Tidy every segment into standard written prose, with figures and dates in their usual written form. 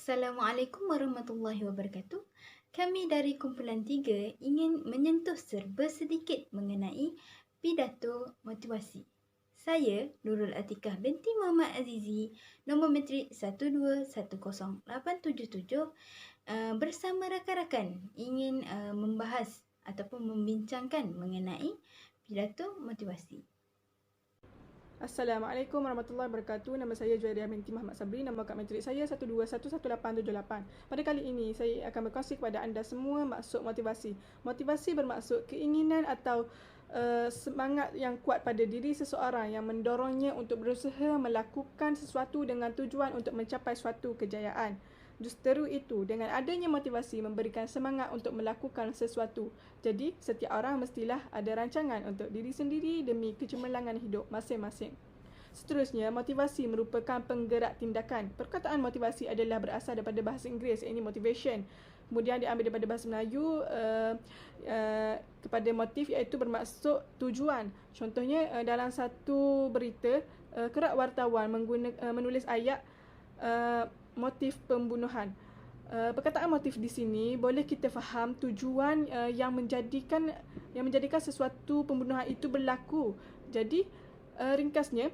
Assalamualaikum warahmatullahi wabarakatuh. Kami dari kumpulan 3 ingin menyentuh serba sedikit mengenai pidato motivasi. Saya Nurul Atikah binti Muhammad Azizi, nombor matrik 1210877, bersama rakan-rakan ingin membahas ataupun membincangkan mengenai pidato motivasi. Assalamualaikum warahmatullahi wabarakatuh. Nama saya Juwairiyah binti Muhammad Sabri. Nombor kad matrik saya 1211878. Pada kali ini, saya akan berkongsi kepada anda semua maksud motivasi. Motivasi bermaksud keinginan atau semangat yang kuat pada diri seseorang yang mendorongnya untuk berusaha melakukan sesuatu dengan tujuan untuk mencapai suatu kejayaan. Justeru itu, dengan adanya motivasi memberikan semangat untuk melakukan sesuatu. Jadi, setiap orang mestilah ada rancangan untuk diri sendiri demi kecemerlangan hidup masing-masing. Seterusnya, motivasi merupakan penggerak tindakan. Perkataan motivasi adalah berasal daripada bahasa Inggeris, iaitu motivation. Kemudian diambil daripada bahasa Melayu kepada motif, iaitu bermaksud tujuan. Contohnya, dalam satu berita, kerap wartawan menulis ayat motif pembunuhan. Perkataan motif di sini boleh kita faham tujuan yang menjadikan sesuatu pembunuhan itu berlaku. Jadi ringkasnya,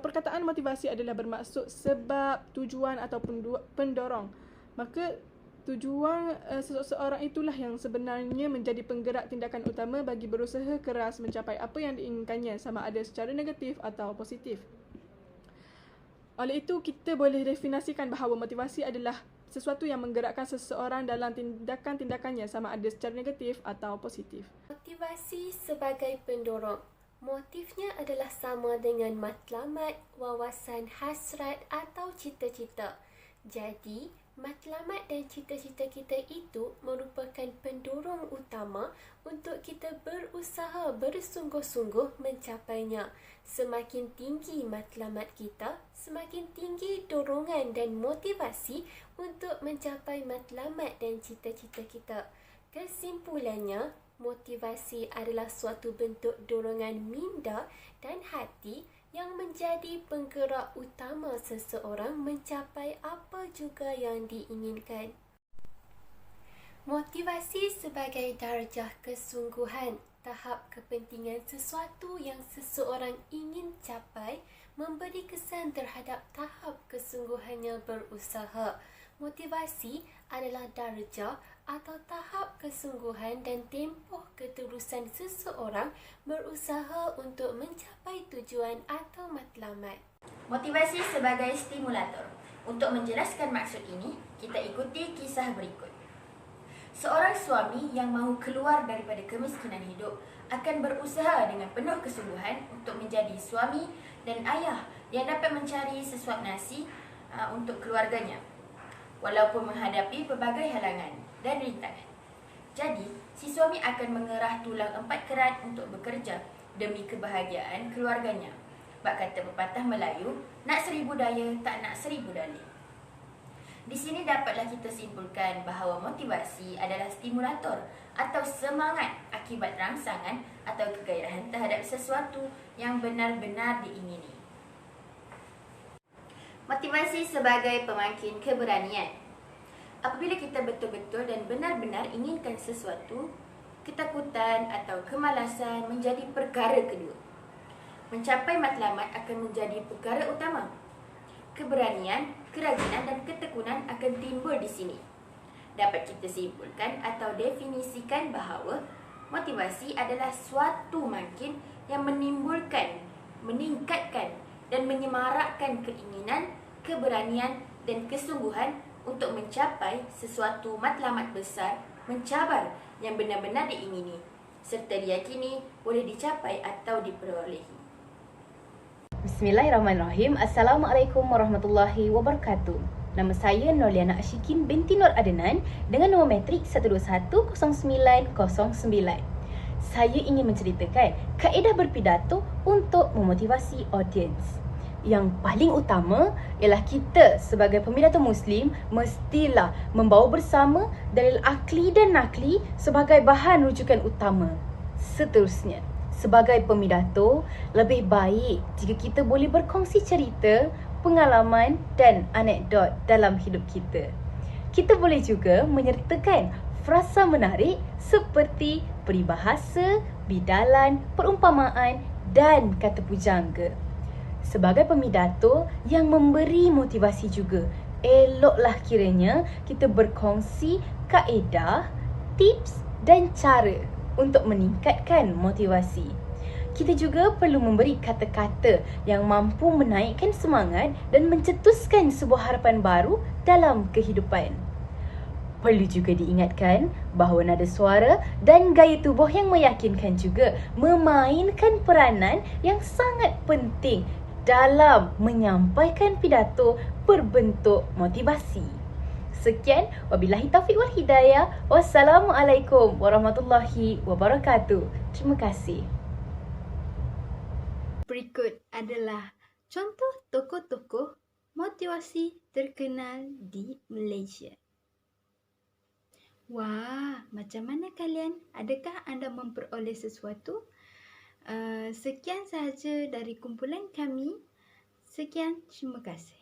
perkataan motivasi adalah bermaksud sebab, tujuan atau pendorong. Maka tujuan seseorang itulah yang sebenarnya menjadi penggerak tindakan utama bagi berusaha keras mencapai apa yang diinginkannya, sama ada secara negatif atau positif. Oleh itu, kita boleh definisikan bahawa motivasi adalah sesuatu yang menggerakkan seseorang dalam tindakan-tindakannya, sama ada secara negatif atau positif. Motivasi sebagai pendorong. Motifnya adalah sama dengan matlamat, wawasan, hasrat atau cita-cita. Jadi, matlamat dan cita-cita kita itu merupakan pendorong utama untuk kita berusaha bersungguh-sungguh mencapainya. Semakin tinggi matlamat kita, semakin tinggi dorongan dan motivasi untuk mencapai matlamat dan cita-cita kita. Kesimpulannya, motivasi adalah suatu bentuk dorongan minda dan hati yang menjadi penggerak utama seseorang mencapai apa juga yang diinginkan. Motivasi sebagai darjah kesungguhan, tahap kepentingan sesuatu yang seseorang ingin capai, memberi kesan terhadap tahap kesungguhannya berusaha. Motivasi adalah darjah atau tahap kesungguhan dan tempoh ketulusan seseorang berusaha untuk mencapai tujuan atau matlamat. Motivasi sebagai stimulator. Untuk menjelaskan maksud ini, kita ikuti kisah berikut. Seorang suami yang mahu keluar daripada kemiskinan hidup akan berusaha dengan penuh kesungguhan untuk menjadi suami dan ayah yang dapat mencari sesuap nasi untuk keluarganya, walaupun menghadapi pelbagai halangan dan rintangan. Jadi, si suami akan mengerah tulang empat kerat untuk bekerja demi kebahagiaan keluarganya. Bak kata pepatah Melayu, nak 1000 daya, tak nak 1000 dalih. Di sini dapatlah kita simpulkan bahawa motivasi adalah stimulator atau semangat akibat rangsangan atau kegairahan terhadap sesuatu yang benar-benar diingini. Motivasi sebagai pemakin keberanian. Apabila kita betul-betul dan benar-benar inginkan sesuatu, ketakutan atau kemalasan menjadi perkara kedua. Mencapai matlamat akan menjadi perkara utama. Keberanian, kerajinan dan ketekunan akan timbul di sini. Dapat kita simpulkan atau definisikan bahawa motivasi adalah suatu makin yang menimbulkan, meningkatkan dan menyemarakkan keinginan, keberanian dan kesungguhan untuk mencapai sesuatu matlamat besar, mencabar yang benar-benar diingini, serta diyakini boleh dicapai atau diperolehi. Bismillahirrahmanirrahim. Assalamualaikum warahmatullahi wabarakatuh. Nama saya Nurliana Ashikin binti Nur Adenan dengan nombor matrik 1210909. Saya ingin menceritakan kaedah berpidato untuk memotivasi audiens. Yang paling utama ialah kita sebagai pembidato Muslim mestilah membawa bersama dalil akli dan nakli sebagai bahan rujukan utama. Seterusnya, sebagai pemidato, lebih baik jika kita boleh berkongsi cerita pengalaman dan anekdot dalam hidup kita. Kita boleh juga menyertakan frasa menarik seperti peribahasa, bidalan, perumpamaan dan kata pujangga. Sebagai pemidato yang memberi motivasi juga, eloklah kiranya kita berkongsi kaedah, tips dan cara untuk meningkatkan motivasi. Kita juga perlu memberi kata-kata yang mampu menaikkan semangat dan mencetuskan sebuah harapan baru dalam kehidupan. Perlu juga diingatkan bahawa nada suara dan gaya tubuh yang meyakinkan juga memainkan peranan yang sangat penting dalam menyampaikan pidato berbentuk motivasi. Sekian, wabillahi taufiq wal hidayah. Wassalamualaikum warahmatullahi wabarakatuh. Terima kasih. Berikut adalah contoh tokoh-tokoh motivasi terkenal di Malaysia. Wah, macam mana kalian? Adakah anda memperoleh sesuatu? Sekian sahaja dari kumpulan kami. Sekian, terima kasih.